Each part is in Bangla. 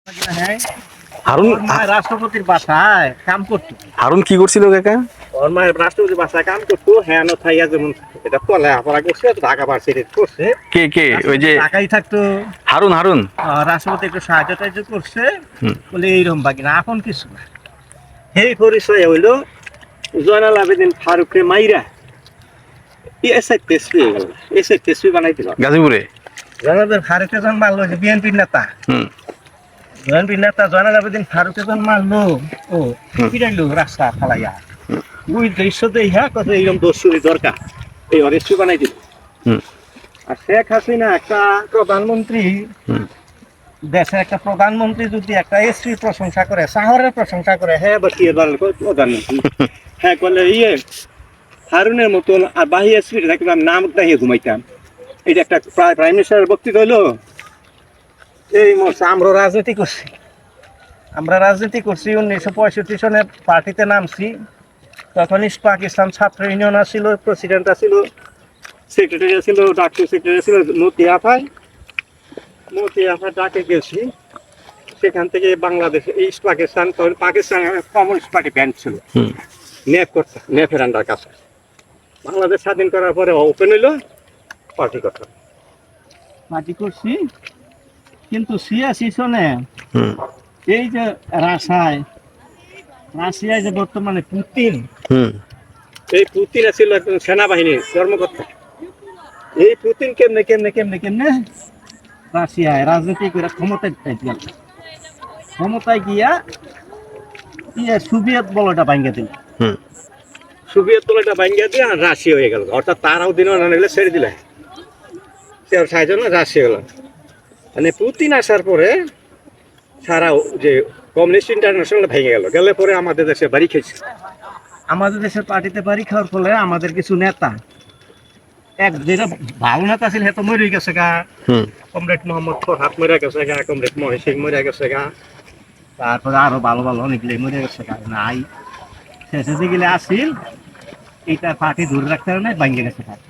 হ্যাঁ, হারুন ওর মা রাষ্ট্রপতির বাসায় কাম করতো। হারুন কি করছিল কাকা? ওর মা রাষ্ট্রপতির বাসায় কাম করতো। হ্যাঁ, থাইয়া যেমন এটা পড়ালেখা করছে, ঢাকা ভার্সিটি করছে। কে কে ওই যে ঢাকায় থাকতো। হারুন হারুন রাষ্ট্রপতি একটু সাহায্য টাহায্য করছে হুম। বলে এইরকম বাকি না, এখন কিছু না। এই পরিচয় হইল জয়নাল আবেদিন ফারুককে মাইরা এসআই তেসপি হয়ে গেল। এসআই তেসপি বানাই দিল গাজীপুরে। জয়নাল ফারুককে যখন মারলো যে বিএনপির নেতা, হুম বিএনপির নেতা জয়নাল আবেদিন ফারুককে যখন মারলো, ও পিটাইলো রাস্তা ফালাইয়া। ওই দৃশ্য দেখা কত এইরকম দস্যুরি দরকার, এই অরেস্টু বানাই দিল। হুম আর শেখ হাসিনা একটা প্রধানমন্ত্রী, হুম দেশের একটা প্রধানমন্ত্রী যদি একটা এসপির প্রশংসা করে, শহরের প্রশংসা করে, হ্যাঁ বা কি প্রধানমন্ত্রী, হ্যাঁ করলে হারুনের মতন আর বাহি এসপি থাকলে আমি নাম দাঁড়িয়ে ঘুমাইতাম। এটা একটা প্রাইম মিনিস্টারের বক্তৃতা হইলো। এই আমরা রাজনীতি করছি, আমরা রাজনীতি করছি 1965 সনে পার্টিতে নামছি। তখন ইস্ট পাকিস্তান ছাত্র ইউনিয়ন আসছিল, প্রেসিডেন্ট আসছিল, সেক্রেটারি ছিল, ডাক্তার সেক্রেটারি ছিল মতি আফায় ডাকে গেছি। সেখান থেকে বাংলাদেশ ইস্ট পাকিস্তান, তখন পাকিস্তান কমিউনিস্ট পার্টি ব্যান্ড ছিল, হুম নেপ করতে, নেপের আন্ডার কাছে। বাংলাদেশ স্বাধীন করার পরে ওপেন হইলো, পার্টি করতাম, পার্টি করছি। কিন্তু 86 সনে হুম এই যে রাশিয়ায় যে বর্তমানে পুতিন, হুম এই পুতিন ছিল একজন সেনাবাহিনীর কর্মকর্তা। এই পুতিন কেমনে কেমনে কেমনে কেমনে রাশিয়ায় রাজনীতি করে ক্ষমতায় গেল। ক্ষমতায় গিয়া সোভিয়েত বলটা ভাঙ্গা দিল। হুম সোভিয়েত বলটা ভাঙ্গা দিয়ে আর রাশিয়া হয়ে গেল। অর্থাৎ তারাও দিন না নিলে ছেড়ে দিলে, সাহায্য না রাশিয়া গেল। মানে পুতিন আসার পরে সারা যে কমিউনিস্ট ইন্টারন্যাশনাল ভেঙে গেল। গেলে পরে আমাদের দেশে বাড়ি খেয়েছে। আমাদের দেশের পার্টিতে বাড়ি খাওয়ার ফলে আমাদের কিছু নেতা, এক যেটা ভালো নেতা ছিল সে তো মরে গেছে গা। হুম কমরেড মোহাম্মদ ফরহাদ মরে গেছে গা, কমরেড মহেশ সিং মরে গেছে গা, তারপরে আরো ভালো ভালো অনেকগুলো মরে গেছে গা। নাই শেষে যেগুলো আসিল, এইটা পার্টি ধরে রাখতে হবে না, ভাঙ্গে গেছে পার্টি।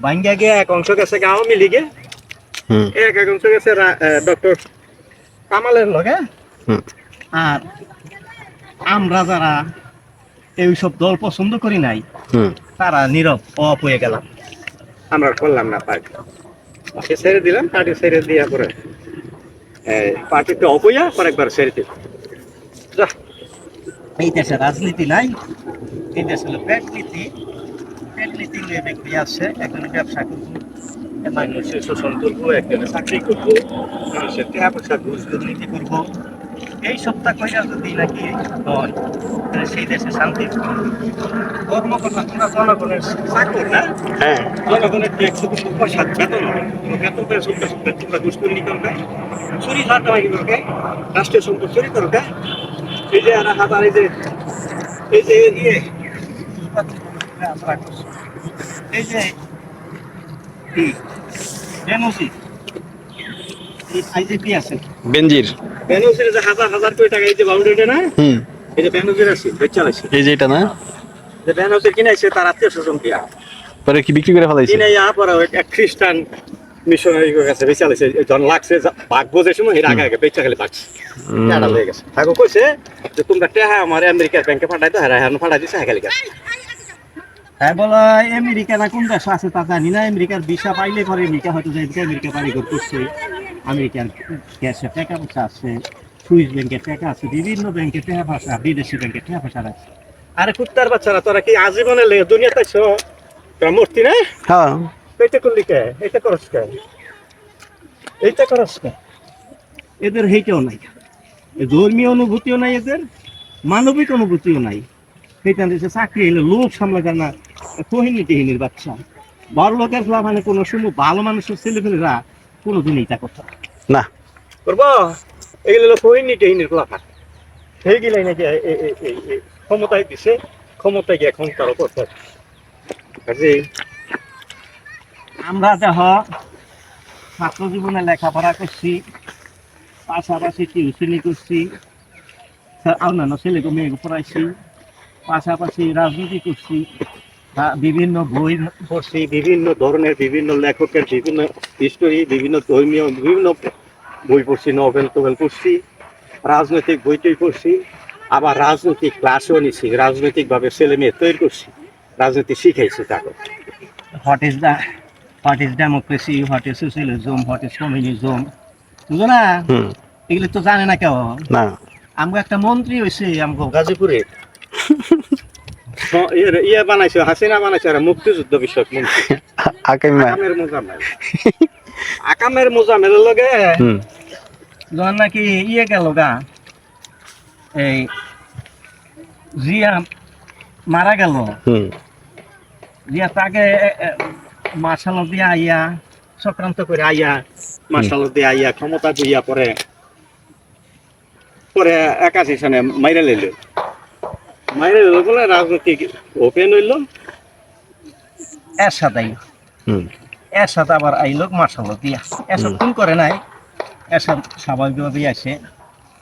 ভাঙ্গা গিয়ে এক অংশ গেছে গা আওয়ামী লীগে, হুম এক অংশ গেছে ডক্টর কামালের লগে। হুম আর আমরা যারা এইসব দল পছন্দ করি নাই, হুম তারা নীরব অপ হয়ে গেলাম, আমরা করলাম না পার্টি। পার্টি ছেড়ে দিলাম, পার্টি ছেড়ে দেওয়ার পরে পার্টিতে অপ হইয়া কয়েকবার ছেড়ে দিল। যা, এই দেশে রাজনীতি নাই, এই দেশে হলো পেটনীতি। পেটনীতি নিয়ে ব্যক্তি আছে, একজন ব্যবসা করবো, মানুষের শোষণ করবো, একজনে চাকরি করবো, মানুষের টাকা পয়সা ঘুষ দুর্নীতি করবো। এই সপ্তাহ কইরা যদি নাকি হয়, তাহলে সেই দেশে শান্তি। কর্মকর্তা তোমরা জনগণের চাকর না, হ্যাঁ জনগণের ট্যাক্স পয়সা বেতন হয়, বেতন পেয়ে চলতে চলতে তোমরা ঘুষ দুর্নীতি করবে, চুরি চারটামাকি করবে, রাষ্ট্রীয় সম্পদ চুরি করবে। এই যে হাজার এই যে এই যে বেনজি, আইজিপি আছে, বেনজির। বেনজির যে হাজার হাজার কোটি টাকা এই যে বাউন্ডারিটা না, হুম এই যে বেনজির আছে বেচালাইছে, এই যে এটা না, যে বেনজির কিনাইছে তার আত্মীয় স্বজন দিয়া, পরে কি বিক্রি করে ফেলাইছে? কিনাইয়া পরে এক খ্রিস্টান মিশনারি কাছে বেচালাইছে। জন লাগছে ভাগ বোঝার সময় এর আগে আগে বেচা গেলে পাচ্ছে টাকা হয়ে গেছে। তাকে কইছে যে তোমরা টাকা আমার আমেরিকার ব্যাংকে পাঠাই তো, হ্যাঁ হ্যাঁ পাঠাই দিছে, হ্যাঁ গেছে। হ্যাঁ বলো আমেরিকা না কোন দেশ আছে তা জানি না, আমেরিকার ভিসা পাইলে পরে আমেরিকা হয়তো যাইতে, আমেরিকা বাড়িঘর করছে, আমেরিকার ক্যাশে টাকা পয়সা আছে, সুইস ব্যাংকের টাকা আছে, বিভিন্ন ব্যাংকের টাকা পয়সা, বিদেশি ব্যাংকের টাকা পয়সা আছে। আরে কুত্তার বাচ্চারা তোরা কি আজীবনে দুনিয়াতে আইছো, তোরা মূর্তি না, হ্যাঁ এইটা করলি কে, এইটা করস কে, এইটা করস কে? এদের সেইটাও নাই, ধর্মীয় অনুভূতিও নাই এদের, মানবিক অনুভূতিও নাই। সেইখান থেকে চাকরি এলে লোক সামলাবে না, কহিনী টেহিনীর বাচ্চা। বড় লোকের মানে কোনো সময় ভালো মানুষের ছেলেপেলেরা কোনোদিন এইটা করতো না করবো, এইগুলো কহিনী টেহিনীর কথা। সেইগুলাই নাকি ক্ষমতায় দিছে, ক্ষমতায় গিয়ে এখন তারও করতে হবে। আমরা দেখ ছাত্র জীবনে লেখাপড়া করছি, পাশাপাশি টিউশনি করছি, অন্যান্য ছেলেকে মেয়েকে পড়াইছি, পাশাপাশি রাজনীতি করছি, বিভিন্ন বই পড়ছি, বিভিন্ন ধরনের বিভিন্ন লেখকের বিভিন্ন হিস্টোরি, বিভিন্ন ধর্মীয় বিভিন্ন বই পড়ছি, নোবেল টোবেল পড়ছি, রাজনৈতিক বই টই পড়ছি, আবার রাজনৈতিক ক্লাসও নিছি, রাজনৈতিকভাবে ছেলে মেয়ে তৈরি করছি, রাজনীতি শিখাইছি তাকে। What is democracy, what is socialism, what is communism, বুঝো না? হুম। এগুলো তো জানে না কেউ। না। আমগো একটা মন্ত্রী হয়েছে আমগো গাজীপুরে, ইয়ে বানাইছে, হাসিনা বানাইছে আর মুক্তিযুদ্ধ বিষয়ক মন্ত্রী। আকাইমা। আকামের মোজামেল, আকামের মোজামেলের লগে হুম। যখন নাকি ইয়ে গেল গা, এই জিয়া মারা গেল, হুম। জিয়া তাকে মার্শাল দিয়ে আইয়া চক্রান্ত করে আইয়া মার্শাল দিয়ে আইয়া ক্ষমতা দিয়া পরে পরে 81 সনে মাইরা লইল, মাইরা লইল বলে রাজনৈতিক ওপেন হইল। এর সাথে হুম। এর সাথে আবার আইলো মার্শাল দিয়া, এসব খুন করে নাই, এসব স্বাভাবিকভাবেই আসে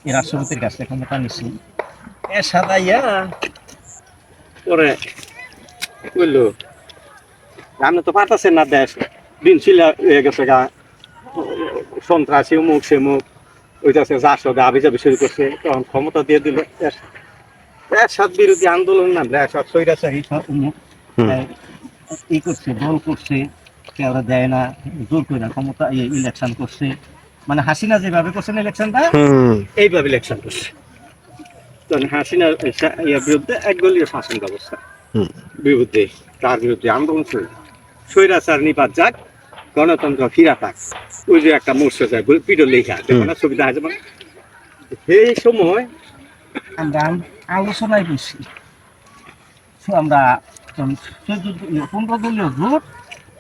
এই রাষ্ট্রপতির কাছে ক্ষমতা নিছি। এর সাথে আইয়া পরে বললো আপনি তো পারতেছেন না, দেশ দিন ছিল হয়ে গেছে গা, সন্ত্রাসী মুখ সে মুখ ওইটাছে যার আবি যাবি শুরু করছে, তখন ক্ষমতা দিয়ে দিল। এরশাদ বিরোধী আন্দোলন নামলে এরশাদ স্বৈরাচারী সব ই করছে, দল করছে, কেউ দেয় না, জোর করে ক্ষমতা ইলেকশন করছে, মানে হাসিনা যেভাবে করছেন ইলেকশনটা হুম। এইভাবে ইলেকশন করছে। তখন হাসিনার বিরুদ্ধে একদলীয় শাসন ব্যবস্থা হুম। বিরুদ্ধে, তার বিরুদ্ধে আন্দোলন ছিল, স্বৈরাচার নিপাত যাক, গণতন্ত্র ফিরা থাক, ওই যে একটা মোর্চা যায় পিডো লেখা দেখো না, সুবিধা আছে। মানে সেই সময় আমরা আলোচনায় বসি, আমরা 15 দলীয় জোট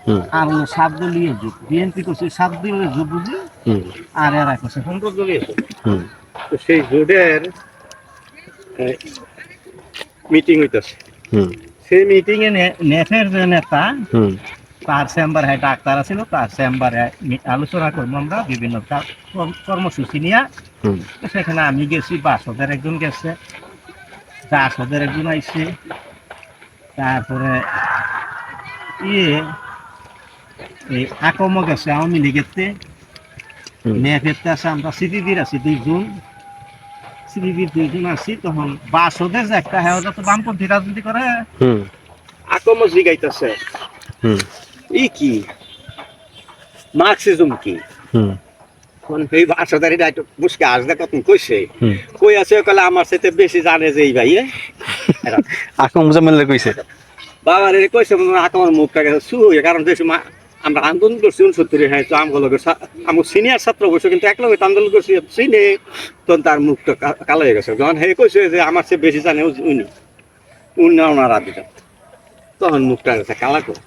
হুম। আর 7 দলীয় জোট, বিএনপি করছে 7 দলীয় জোট বুঝি, হুম। আর এরা করছে 15 দলীয় জোট। হুম। তো সেই জোটের মিটিং হইতেছে, হুম। সেই মিটিং এ নেফের যে নেতা হুম। তার চেম্বার হয়, ডাক্তার ছিল, তার চেম্বারে আলোচনা করবো আমরা বিভিন্ন কর্মসূচি নিয়ে। হুম। সেখানে আমি গেছি, বাসদের একজন গেছে, জাসদের একজন আইছে, তারপরে ইয়ে এই আকম গেছে আওয়ামী লীগেরতে, নেফেরতে আছে, আমরা সিপিবির আছি 2 জন, সিপিবির 2 জন আছি। তখন বাসদের যে একটা হ্যাঁ তো বামপন্থী রাজনীতি করে, হুম। আকম জিগাইতেছে হুম। ই কি মার্কসিজম কি, হুম। এই বাসাদারি বুঝকে আসবে কত কইছে, হুম। কই আছে কলে আমার সাথে বেশি জানে যে এই ভাই আকম মুজাম্মেল কইছে। বাবার কইছে আকামার মুখটা গেছে শু হয়ে, কারণ দেশ আমরা আন্দোলন করছি 69, হ্যাঁ তো আমার সিনিয়র ছাত্র বসে কিন্তু একলগে আন্দোলন করছি চিনে, তখন তার মুখটা কালো হয়ে গেছে। যখন হে কইছে যে আমার চেয়ে বেশি জানে উনি ওনার আদি, তখন মুখটা গেছে কালা করে।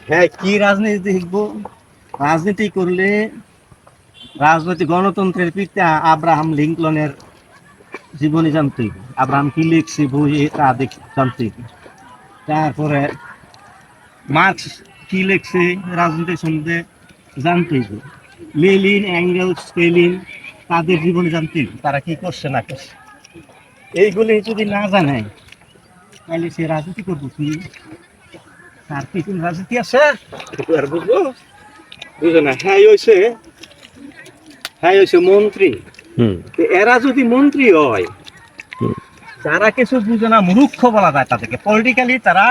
হ্যাঁ কি রাজনীতি দেখবো, রাজনীতি করলে রাজনৈতিক গণতন্ত্রের পিতা আব্রাহাম লিঙ্কনের জীবনী জানতে হবে, আব্রাহাম কি লিখছে বই তা জানতে হবে, তারপরে মার্কস কি লিখছে রাজনীতি সম্বন্ধে জানতে হবে, লেনিন অ্যাঙ্গেলস স্টেলিন তাদের জীবনী জানতে হবে, তারা কি করছে না করছে। এইগুলি যদি না জানে তাহলে সে রাজনীতি করবো কি, তার কি কোন রাজনীতি আছে আর বুঝবো, বুঝো না। হ্যাঁ হয়েছে মন্ত্রী, এরা যদি মন্ত্রী হয়, যারা কিছু বুঝে না, মূর্খ বলা যায় তাদেরকে, পলিটিক্যালি তারা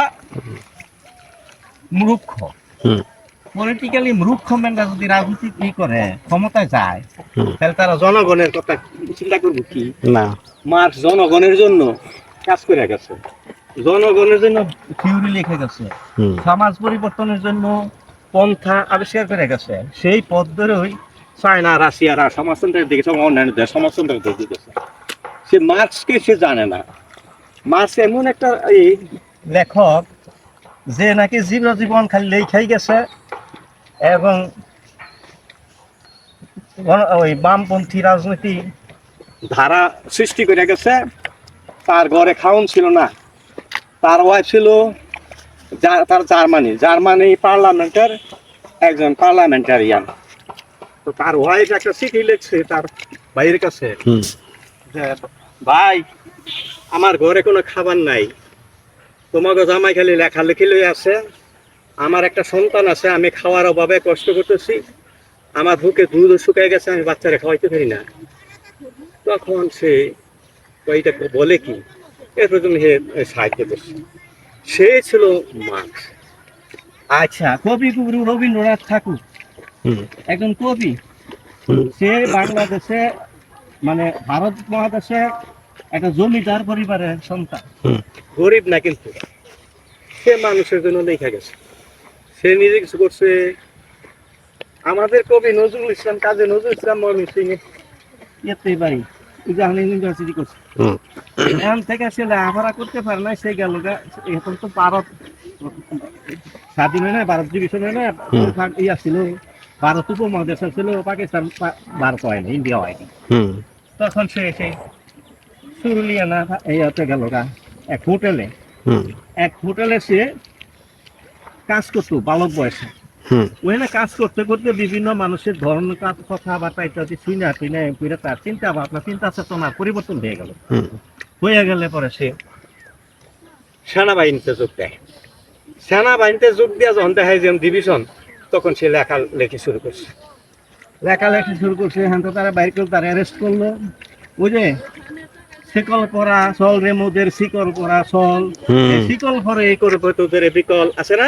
মূর্খ, পলিটিক্যালি মূর্খ মেনরা যদি রাজনীতি কি করে ক্ষমতায় যায়, তাহলে তারা জনগণের কথা চিন্তা করবো কি না। মার্কস জনগণের জন্য কাজ করে গেছে, জনগণের জন্য থিওরি লিখে গেছে, সমাজ পরিবর্তনের জন্য পন্থা আবিষ্কার করে গেছে, সেই পথ ধরেই চায়না রাশিয়ারা সমাজতন্ত্রের দিকে, অন্যান্য দেশ সমাজতন্ত্রের দিকে গেছে। সে মার্কসকে সে জানে না। মার্কস এমন একটা লেখক যে নাকি জীবন খালি লেখাই গেছে, এবং ওই বামপন্থী রাজনীতি ধারা সৃষ্টি করে গেছে। তার ঘরে খাওন ছিল না, তার ওয়াইফ ছিল তার জার্মানি পার্লামেন্টের একজন পার্লামেন্টারিয়ান। তো তার ওয়াইফ একটা চিঠি লিখছে তার ভাইয়ের কাছে যে ভাই আমার ঘরে কোনো খাবার নাই, তোমাকে জামাই খালি লেখালেখি লই আছে, আমার একটা সন্তান আছে, আমি খাওয়ার অভাবে কষ্ট করতেছি, আমার বুকে দুধ শুকিয়ে গেছে, আমি বাচ্চারা খাওয়াইতে পারি না। তখন সে এটা বলে কি, এরপর তুমি সাহায্য করছে। সে ছিল মার্কস। আচ্ছা, কবিগুরু রবীন্দ্রনাথ ঠাকুর হুম একজন কবি। হুম সে বাংলাদেশে মানে ভারত মহাদেশে একটা জমিদার পরিবারের সন্তান, হুম গরিব না, কিন্তু সে মানুষের জন্য লেখা গেছে। সে নিজে কিছু করছে। আমাদের কবি নজরুল ইসলাম, কাজী নজরুল ইসলাম ময়মনসিং এতেই বাড়ি, জাহাঙ্গীর ইউনিভার্সিটি করছে। হুম এখান থেকে সে লেখাপড়া করতে পারে না, সে গেল এখন তো ভারত স্বাধীন হয় না, ভারত ডিভিশন হয় না, ইয়া ছিল ভারত উপমহাদেশ ছিল, পাকিস্তান ভারত হয় না, ইন্ডিয়া হয় না। হুম তখন সে সেই সুরুলিয়ানা ইয়াতে গেল এক হোটেলে। হুম এক হোটেলে সে কাজ করতো বালক বয়সে। হুম ওখানে কাজ করতে করতে বিভিন্ন মানুষের ধর্ম কথাবার্তা ইত্যাদি শুনে শুনে তার চিন্তা ভাবনা, চিন্তা চেতনার পরিবর্তন হয়ে গেল। হুম হয়ে গেলে পরে সে সেনাবাহিনীতে যোগ দেয়। সেনাবাহিনীতে যোগ দেওয়া যখন দেখা যায় ডিভিশন, তখন সে লেখালেখি শুরু করছে। লেখালেখি শুরু করছে, হ্যাঁ, তো তারা বাইর করে তারা অ্যারেস্ট করলো। বুঝে শিকল পরা চল রে মোদের শিকল পরা চল, হুম শিকল পরে এই করে তোদের বিকল আছে না,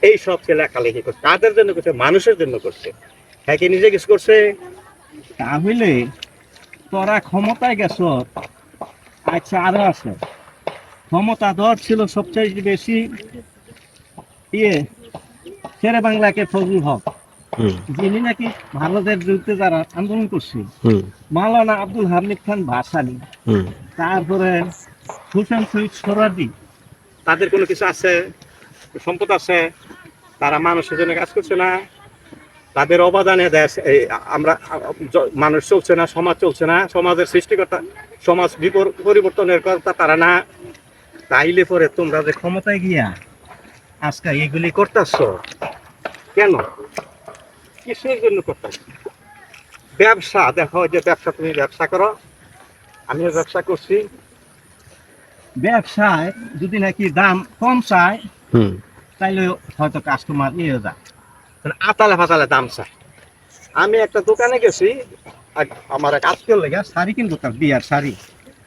এই সব সে লেখালেখি করছে। কাদের জন্য করছে? মানুষের জন্য করছে। হ্যাঁ, কি নিজে কিছু করছে? তাহলে তোরা ক্ষমতায় গেছ, আচ্ছা আরো আছে ক্ষমতা দর ছিল সবচেয়ে বেশি ইয়ে শেরে বাংলাকে ফজলুল হক, হুম যিনি নাকি ভারতের বিরুদ্ধে যারা আন্দোলন করছে, হুম মাওলানা আব্দুল হামিদ খান ভাসানী, হুম তারপরে হুসেন শহীদ সোহরাওয়ার্দী। তাদের কোনো কিছু আছে, সম্পদ আছে, তারা মানুষের জন্য কাজ করছে না। তাদের অবদানে দেশ আমরা মানুষ চলছে না, সমাজ চলছে না, সমাজের সৃষ্টিকর্তা, সমাজ পরিবর্তনের কর্তা তারা না। তাইলে পরে তোমরা যে ক্ষমতায় গিয়া আজকে এগুলি করতেছ কেন? কিসের জন্য করতেছ? ব্যবসা দেখো, যে ব্যবসা, তুমি ব্যবসা করো, আমিও ব্যবসা করছি। ব্যবসায় যদি নাকি দাম কম চায়, হুম তাইলে হয়তো কাস্টমার নিয়ে যায়, আতালে ফাতালে দাম চায়। আমি একটা দোকানে গেছি, আমার এক আত্মীয় লেগে শাড়ি কিনবো, তার বিয়ার শাড়ি,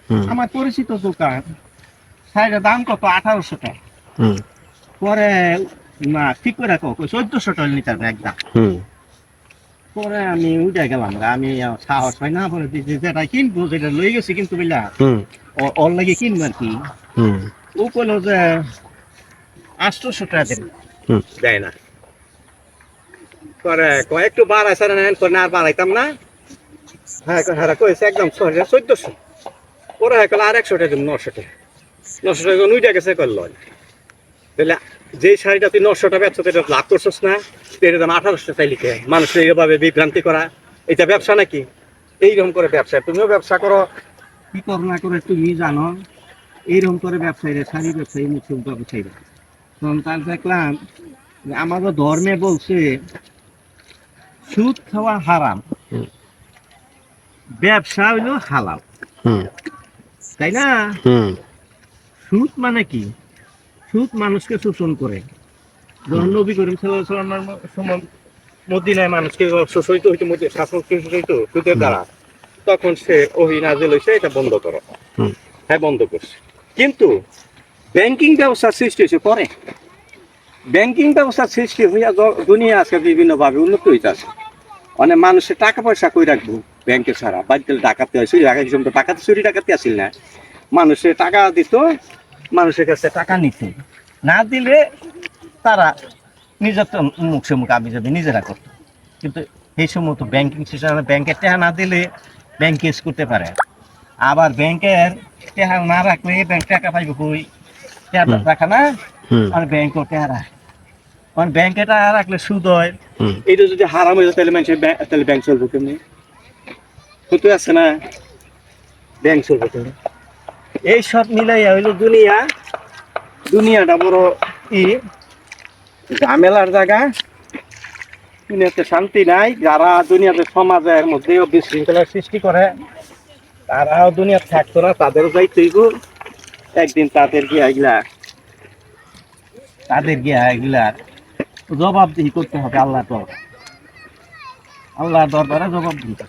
হুম আমার পরিচিত দোকান। শাড়ির দাম কত? 1800 টাকা। হুম পরে না ঠিক করে 1400 টাকা নিতে একদম। হুম পরে আমি উঠে গেলাম, আমি সাহস হয় না, পরে যেটা কিনবো, যেটা লই গেছি কিন্তু বুঝলা হুম ওর লাগে কিনবো আর কি। হুম ও কইলো যে 800 টাকা দেবে, হুম দেয় না। পরে একটু বাড়াইছে না, আর বাড়াইতাম না। হ্যাঁ হ্যাঁ কয়েছে একদম 1400। ওরা হয়ে আর 100 টাকা দেবো, 900 টাকা। 900 টাকা নুইটা গেছে করল। তাহলে যে শাড়িটা তুই 900 টাকা বেচছো, এটা লাভ করছিস না, এটার দাম 1800 টাকা লিখে মানুষের এইভাবে বিভ্রান্তি করা, এটা ব্যবসা নাকি? এইরকম করে ব্যবসা, তুমিও ব্যবসা করো, কি করো না করে তুমি জানো। এইরকম করে ব্যবসায়ীরা, শাড়ি ব্যবসায়ী, মুসলিম ব্যবসায়ীরা, তখন তার দেখলাম যে আমাদের ধর্মে বলছে সুদ খাওয়া হারাম, হুম ব্যবসা হইলো হালাল, হুম তাই না? হুম সুদ মানে কি? সুদ মানুষকে শোষণ করে। যখন নবী করিম সাল্লাল্লাহু আলাইহি ওয়াসাল্লামের সময় মদিনায় মানুষকে শোষিত হইতো, শাসন শোষিত সুদের দ্বারা, তখন সে ওহী নাযিল হইছে, এটা বন্ধ করো। হুম হ্যাঁ, বন্ধ করছে। কিন্তু ব্যাংকিং ব্যবস্থার সৃষ্টি হয়েছে পরে। ব্যাংকিং ব্যবস্থার সৃষ্টি হইয়া দুনিয়া আজকে বিভিন্নভাবে উন্নত হইতে আছে। অনেক মানুষের টাকা পয়সা কই রাখবো ব্যাংকে ছাড়া, বাড়িতে ডাকাতি হয়, চুরি ডাকাতি, ডাকাতি চুরি ডাকাতি আসিল না। মানুষের টাকা দিত, মানুষের কাছে টাকা নিত, না দিলে তারা নিজের তো মুখে মুখ আবি যাবে নিজেরা করতো। কিন্তু এই সময় তো ব্যাংকিং সিস্টেম, ব্যাংকের টাকা না দিলে ব্যাংক কেস করতে পারে। আবার ব্যাংকের টাকা না রাখলে ব্যাংক টাকা পাইবে কই? টাকা রাখা না, হুম আর ব্যাংকও টাকা রাখে। কারণ ব্যাংকে টাকা রাখলে সুদ হয়। হুম এইটা যদি হারাম হয়ে যায়, তাহলে মানুষের তাহলে ব্যাংক চলবো কেমনি? হতে আছে না, ব্যাংক চলবো কেমনি? এই সব মিলাইয়া হইলো দুনিয়া। দুনিয়াটা বড় ই ঝামেলার জায়গা, দুনিয়াতে শান্তি নাই। যারা দুনিয়াতে সমাজের মধ্যে বিশৃঙ্খলার সৃষ্টি করে, তারাও দুনিয়া থাকতো না, তাদেরও যাইতেইব একদিন। তাদের গিয়া এগুলা জবাবদিহি করতে হবে আল্লাহ তো। আল্লাহ দরবারে জবাব দিতে